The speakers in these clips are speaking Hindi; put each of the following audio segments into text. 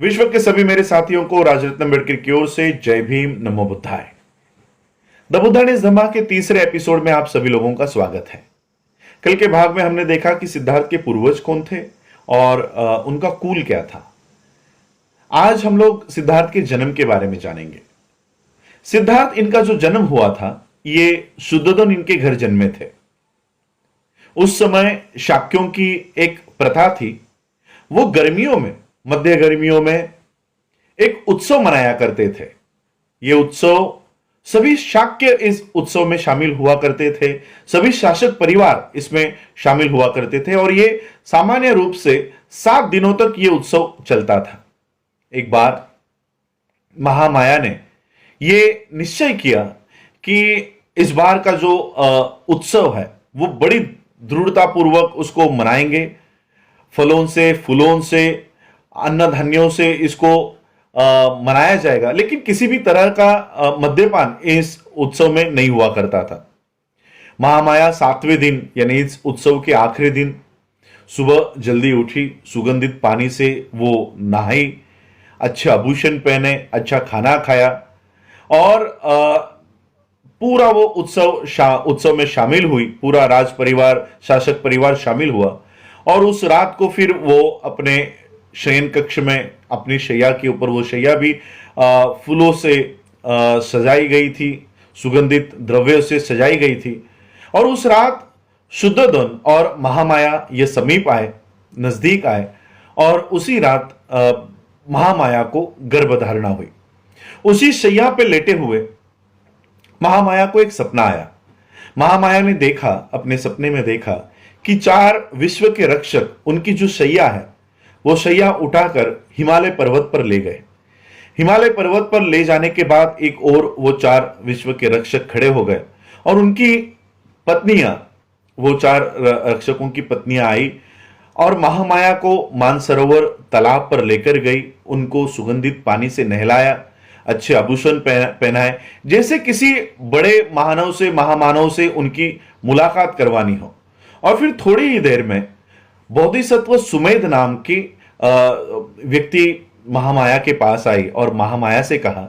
विश्व के सभी मेरे साथियों को राजरत्न अम्बेडकर की ओर से जय भीम, नमो बुद्धाय। द बुद्धा इज धम्मा के तीसरे एपिसोड में आप सभी लोगों का स्वागत है। कल के भाग में हमने देखा कि सिद्धार्थ के पूर्वज कौन थे और उनका कुल क्या था। आज हम लोग सिद्धार्थ के जन्म के बारे में जानेंगे। सिद्धार्थ इनका जो जन्म हुआ था, ये शुद्धोधन इनके घर जन्मे थे। उस समय शाक्यों की एक प्रथा थी, वो गर्मियों में, मध्य गर्मियों में एक उत्सव मनाया करते थे। ये उत्सव सभी शाक्य इस उत्सव में शामिल हुआ करते थे, सभी शासक परिवार इसमें शामिल हुआ करते थे और ये सामान्य रूप से 7 दिनों तक ये उत्सव चलता था। एक बार महामाया ने ये निश्चय किया कि इस बार का जो उत्सव है वो बड़ी दृढ़तापूर्वक उसको मनाएंगे। फलों से, फूलों से, अन्न धान्यों से इसको मनाया जाएगा, लेकिन किसी भी तरह का मद्यपान इस उत्सव में नहीं हुआ करता था। महामाया 7वें दिन यानी इस उत्सव के आखिरी दिन सुबह जल्दी उठी, सुगंधित पानी से वो नहाई, अच्छे आभूषण पहने, अच्छा खाना खाया और पूरा वो उत्सव में शामिल हुई। पूरा राज परिवार, शासक परिवार शामिल हुआ और उस रात को फिर वो अपने शयन कक्ष में, अपनी शैया के ऊपर, वो शैया भी फूलों से सजाई गई थी, सुगंधित द्रव्यों से सजाई गई थी। और उस रात शुद्धोधन और महामाया ये समीप आए, नजदीक आए और उसी रात महामाया को गर्भधारणा हुई। उसी शैया पे लेटे हुए महामाया को एक सपना आया। महामाया ने देखा, अपने सपने में देखा कि 4 विश्व के रक्षक उनकी जो शैया है वो शैया उठाकर हिमालय पर्वत पर ले गए। हिमालय पर्वत पर ले जाने के बाद एक और वो 4 विश्व के रक्षक खड़े हो गए और उनकी पत्नियां, वो 4 रक्षकों की पत्नियां आई और महामाया को मानसरोवर तालाब पर लेकर गई, उनको सुगंधित पानी से नहलाया, अच्छे आभूषण पहनाए, जैसे किसी बड़े महानव से, महामानव से उनकी मुलाकात करवानी हो। और फिर थोड़ी ही देर में बोधिसत्व सुमेध नाम की व्यक्ति महामाया के पास आई और महामाया से कहा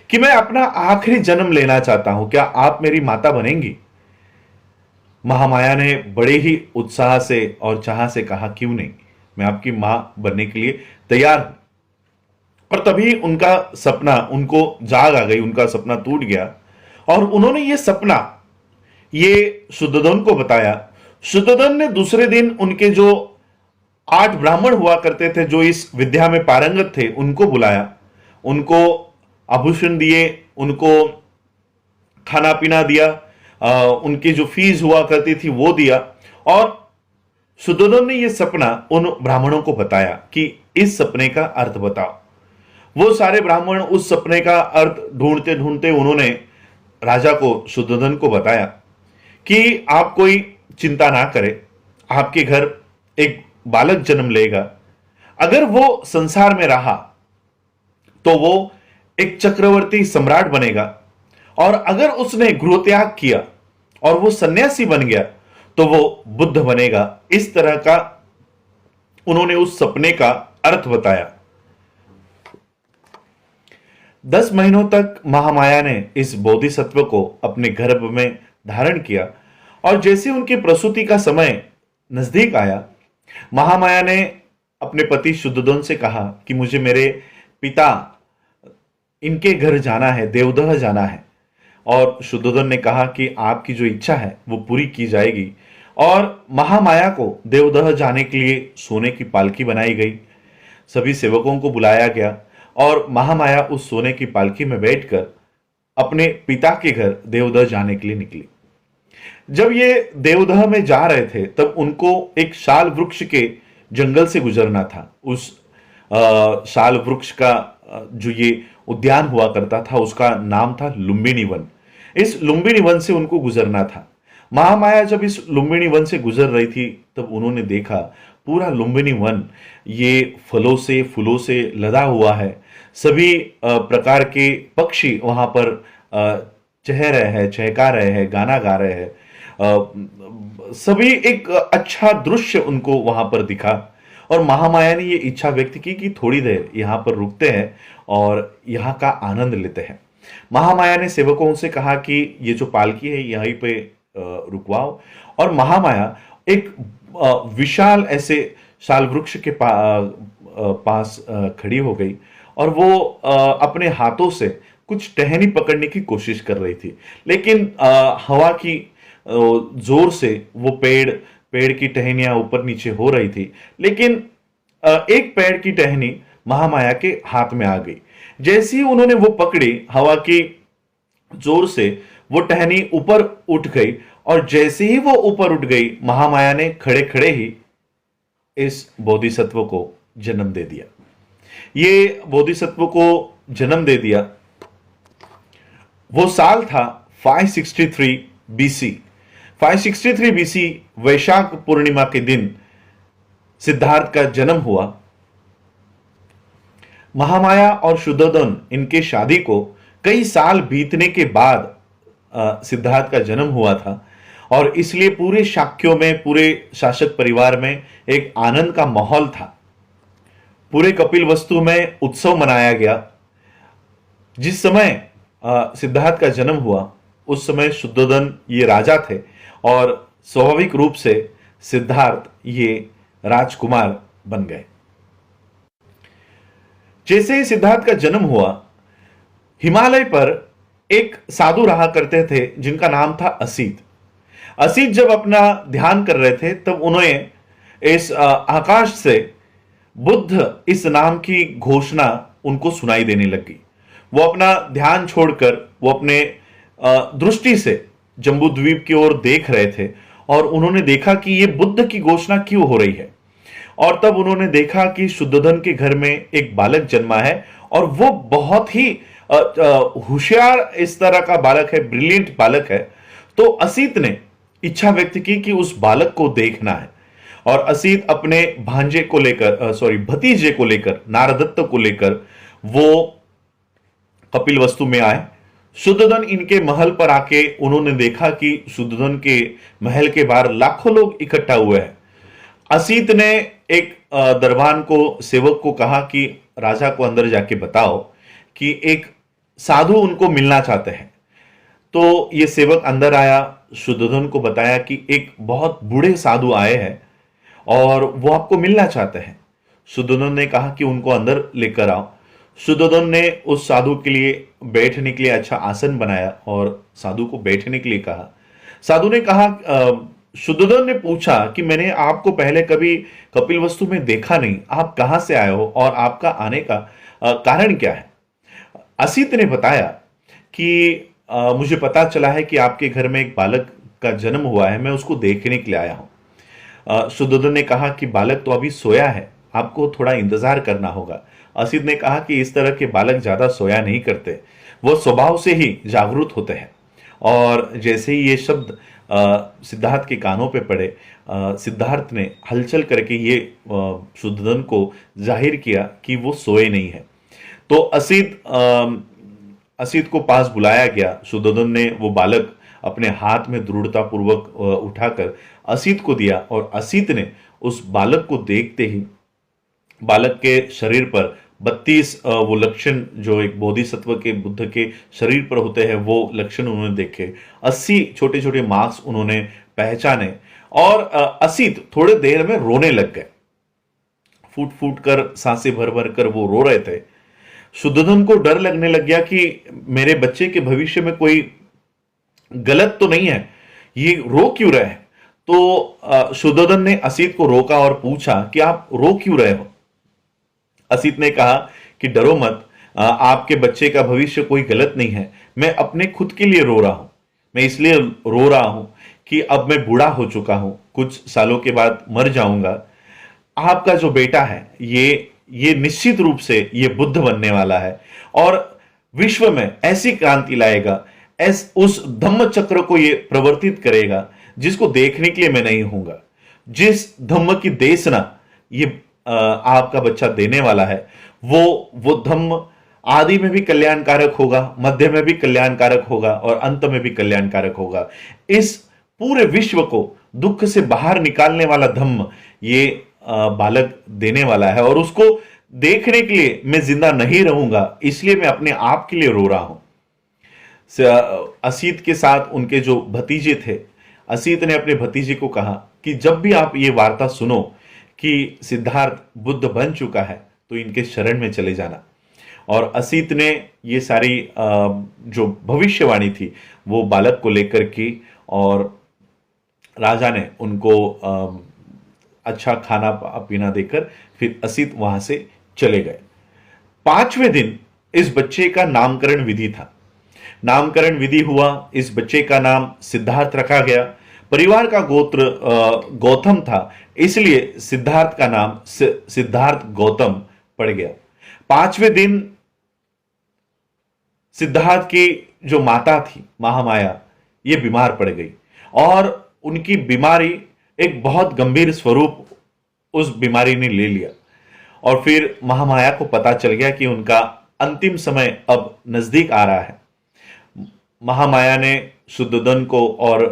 कि मैं अपना आखिरी जन्म लेना चाहता हूं, क्या आप मेरी माता बनेंगी? महामाया ने बड़े ही उत्साह से और चाह से कहा, क्यों नहीं, मैं आपकी मां बनने के लिए तैयार हूं। और तभी उनका सपना, उनको जाग आ गई, उनका सपना टूट गया और उन्होंने ये सपना ये शुद्धोधन को बताया। शुद्धोधन ने दूसरे दिन उनके जो 8 ब्राह्मण हुआ करते थे, जो इस विद्या में पारंगत थे, उनको बुलाया, उनको आभूषण दिए, उनको खाना पीना दिया, उनकी जो फीस हुआ करती थी वो दिया। और शुद्धोधन ने यह सपना उन ब्राह्मणों को बताया कि इस सपने का अर्थ बताओ। वो सारे ब्राह्मण उस सपने का अर्थ ढूंढते ढूंढते उन्होंने राजा को, शुद्धोधन को बताया कि आप कोई चिंता ना करें, आपके घर एक बालक जन्म लेगा। अगर वो संसार में रहा तो वो एक चक्रवर्ती सम्राट बनेगा और अगर उसने गृह त्याग किया और वो सन्यासी बन गया तो वो बुद्ध बनेगा। इस तरह का उन्होंने उस सपने का अर्थ बताया। 10 महीनों तक महामाया ने इस बोधिसत्व को अपने गर्भ में धारण किया और जैसे उनकी प्रसूति का समय नजदीक आया, महामाया ने अपने पति शुद्धोधन से कहा कि मुझे मेरे पिता इनके घर जाना है, देवदह जाना है। और शुद्धोधन ने कहा कि आपकी जो इच्छा है वो पूरी की जाएगी। और महामाया को देवदह जाने के लिए सोने की पालकी बनाई गई, सभी सेवकों को बुलाया गया और महामाया उस सोने की पालकी में बैठकर अपने पिता के घर देवदह जाने के लिए निकली। जब ये देवदह में जा रहे थे तब उनको एक शाल वृक्ष के जंगल से गुजरना था। उस शाल वृक्ष का जो ये उद्यान हुआ करता था उसका नाम था लुम्बिनी वन। इस लुम्बिनी वन से उनको गुजरना था। महामाया जब इस लुम्बिनी वन से गुजर रही थी तब उन्होंने देखा पूरा लुम्बिनी वन ये फलों से, फूलों से लदा हुआ है। सभी प्रकार के पक्षी वहां पर चह रहे हैं, चहका रहे हैं, गाना गा रहे हैं। सभी एक अच्छा दृश्य उनको वहां पर दिखा और महामाया ने ये इच्छा व्यक्त की कि थोड़ी देर यहां पर रुकते हैं और यहां का आनंद लेते हैं। महामाया ने सेवकों से कहा कि ये जो पालकी है यहीं पे रुकवाओ, और महामाया एक विशाल ऐसे शाल वृक्ष के पास खड़ी हो गई और वो अपने हाथों से कुछ टहनी पकड़ने की कोशिश कर रही थी, लेकिन हवा की जोर से वो पेड़ की टहनियां ऊपर नीचे हो रही थी, लेकिन एक पेड़ की टहनी महामाया के हाथ में आ गई। जैसे ही उन्होंने वो पकड़ी, हवा की जोर से वो टहनी ऊपर उठ गई, और जैसे ही वो ऊपर उठ गई, महामाया ने खड़े खड़े ही इस बोधिसत्व को जन्म दे दिया। ये बोधिसत्व को जन्म दे दिया, वो साल था 563 बीसी। 563 बीसी वैशाख पूर्णिमा के दिन सिद्धार्थ का जन्म हुआ। महामाया और शुद्धोधन इनके शादी को कई साल बीतने के बाद सिद्धार्थ का जन्म हुआ था, और इसलिए पूरे शाक्यों में, पूरे शासक परिवार में एक आनंद का माहौल था। पूरे कपिलवस्तु में उत्सव मनाया गया। जिस समय सिद्धार्थ का जन्म हुआ उस समय शुद्धोधन ये राजा थे, और स्वाभाविक रूप से सिद्धार्थ ये राजकुमार बन गए। जैसे ही सिद्धार्थ का जन्म हुआ, हिमालय पर एक साधु रहा करते थे जिनका नाम था असित। असित जब अपना ध्यान कर रहे थे तब उन्हें इस आकाश से बुद्ध इस नाम की घोषणा उनको सुनाई देने लगी। वो अपना ध्यान छोड़कर वो अपने दृष्टि से जम्बूद्वीप की ओर देख रहे थे, और उन्होंने देखा कि ये बुद्ध की घोषणा क्यों हो रही है। और तब उन्होंने देखा कि शुद्धोधन के घर में एक बालक जन्मा है, और वो बहुत ही होशियार इस तरह का बालक है, ब्रिलियंट बालक है। तो असित ने इच्छा व्यक्त की कि उस बालक को देखना है, और असित अपने भांजे को लेकर भतीजे को लेकर, नारदत्त को लेकर वो कपिलवस्तु में आए। शुद्धोधन इनके महल पर आके उन्होंने देखा कि शुद्धोधन के महल के बाहर लाखों लोग इकट्ठा हुए हैं। असित ने एक दरबान को, सेवक को कहा कि राजा को अंदर जाके बताओ कि एक साधु उनको मिलना चाहते हैं। तो ये सेवक अंदर आया, शुद्धोधन को बताया कि एक बहुत बूढ़े साधु आए हैं और वो आपको मिलना चाहते हैं। शुद्धोधन ने कहा कि उनको अंदर लेकर आओ। शुद्धोधन ने उस साधु के लिए बैठने के लिए अच्छा आसन बनाया और साधु को बैठने के लिए कहा। साधु ने कहा, शुद्धोधन ने पूछा कि मैंने आपको पहले कभी कपिलवस्तु में देखा नहीं, आप कहां से आए हो और आपका आने का कारण क्या है। असित ने बताया कि मुझे पता चला है कि आपके घर में एक बालक का जन्म हुआ है, मैं उसको देखने के लिए आया हूं। शुद्धोधन ने कहा कि बालक तो अभी सोया है, आपको थोड़ा इंतजार करना होगा। असित ने कहा कि इस तरह के बालक ज्यादा सोया नहीं करते, वो स्वभाव से ही जागरूक होते हैं। और जैसे ही ये शब्द सिद्धार्थ के कानों पे पड़े, सिद्धार्थ ने हलचल करके ये शुद्धोधन को जाहिर किया कि वो सोए नहीं है। तो असित को पास बुलाया गया। शुद्धोधन ने वो बालक अपने हाथ में दृढ़ता पूर्वक उठाकर असित को दिया, और असित ने उस बालक को देखते ही बालक के शरीर पर 32 वो लक्षण जो एक बोधिसत्व के, बुद्ध के शरीर पर होते हैं, वो लक्षण उन्होंने देखे। 80 छोटे छोटे मार्क्स उन्होंने पहचाने, और असित थोड़े देर में रोने लग गए। फूट फूट कर, सांसें भर भर कर वो रो रहे थे। शुद्धोधन को डर लगने लग गया कि मेरे बच्चे के भविष्य में कोई गलत तो नहीं है, ये रो क्यों रहे हैं। तो शुद्धोधन ने असित को रोका और पूछा कि आप रो क्यों रहे हो। असित ने कहा कि डरो मत, आपके बच्चे का भविष्य कोई गलत नहीं है, मैं अपने खुद के लिए रो रहा हूं। मैं इसलिए रो रहा हूं कि अब मैं बूढ़ा हो चुका हूं, कुछ सालों के बाद मर जाऊंगा। आपका जो बेटा है ये निश्चित रूप से ये बुद्ध बनने वाला है, और विश्व में ऐसी क्रांति लाएगा, उस धम्म चक्र को ये प्रवर्तित करेगा जिसको देखने के लिए मैं नहीं हूंगा। जिस धम्म की देशना ये आपका बच्चा देने वाला है, वो धम्म आदि में भी कल्याणकारक होगा, मध्य में भी कल्याणकारक होगा, और अंत में भी कल्याणकारक होगा। इस पूरे विश्व को दुख से बाहर निकालने वाला धम्म ये बालक देने वाला है और उसको देखने के लिए मैं जिंदा नहीं रहूंगा, इसलिए मैं अपने आप के लिए रो रहा हूं। असीत के साथ उनके जो भतीजे थे, असीत ने अपने भतीजे को कहा कि जब भी आप ये वार्ता सुनो कि सिद्धार्थ बुद्ध बन चुका है तो इनके शरण में चले जाना। और असीत ने ये सारी जो भविष्यवाणी थी वो बालक को लेकर की और राजा ने उनको अच्छा खाना पीना देकर फिर असीत वहां से चले गए। 5वें दिन इस बच्चे का नामकरण विधि था। नामकरण विधि हुआ, इस बच्चे का नाम सिद्धार्थ रखा गया। परिवार का गोत्र गौतम था, इसलिए सिद्धार्थ का नाम सिद्धार्थ गौतम पड़ गया। 5वें दिन सिद्धार्थ की जो माता थी महामाया, ये बीमार पड़ गई और उनकी बीमारी एक बहुत गंभीर स्वरूप उस बीमारी ने ले लिया। और फिर महामाया को पता चल गया कि उनका अंतिम समय अब नजदीक आ रहा है। महामाया ने शुद्धोधन को और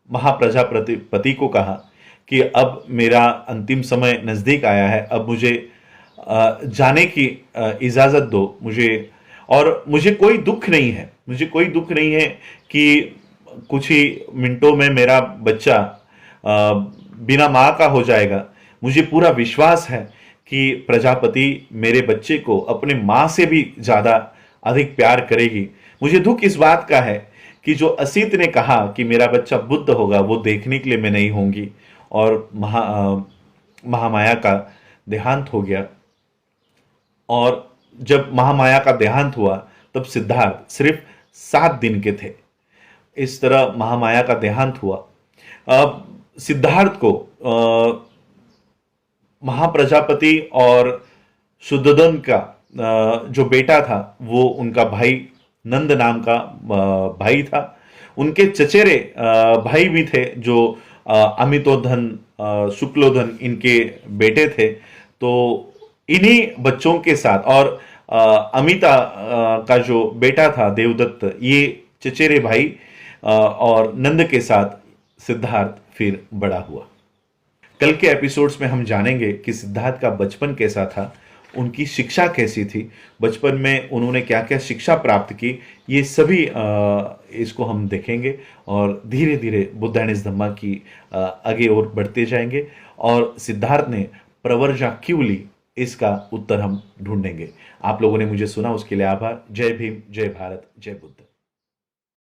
महाप्रजापति को कहा कि अब मेरा अंतिम समय नजदीक आया है, अब मुझे जाने की इजाजत दो मुझे। और मुझे कोई दुख नहीं है, मुझे कोई दुख नहीं है कि कुछ ही मिनटों में मेरा बच्चा बिना मां का हो जाएगा। मुझे पूरा विश्वास है कि प्रजापति मेरे बच्चे को अपने मां से भी ज्यादा अधिक प्यार करेगी। मुझे दुख इस बात का है कि जो असीत ने कहा कि मेरा बच्चा बुद्ध होगा, वो देखने के लिए मैं नहीं होंगी। और महामाया का देहांत हो गया। और जब महामाया का देहांत हुआ तब सिद्धार्थ सिर्फ 7 दिन के थे। इस तरह महामाया का देहांत हुआ। अब सिद्धार्थ को महाप्रजापति और शुद्धोधन का जो बेटा था वो उनका भाई नंद नाम का भाई था। उनके चचेरे भाई भी थे जो अमितोधन शुक्लोधन इनके बेटे थे। तो इन्हीं बच्चों के साथ और अमिता का जो बेटा था देवदत्त, ये चचेरे भाई और नंद के साथ सिद्धार्थ फिर बड़ा हुआ। कल के एपिसोड्स में हम जानेंगे कि सिद्धार्थ का बचपन कैसा था, उनकी शिक्षा कैसी थी, बचपन में उन्होंने क्या क्या शिक्षा प्राप्त की, ये सभी इसको हम देखेंगे और धीरे धीरे बुद्ध एंड हिज धम्मा की आगे और बढ़ते जाएंगे। और सिद्धार्थ ने प्रवर्जा क्यों ली, इसका उत्तर हम ढूंढेंगे। आप लोगों ने मुझे सुना, उसके लिए आभार। जय भीम, जय भारत, जय बुद्ध।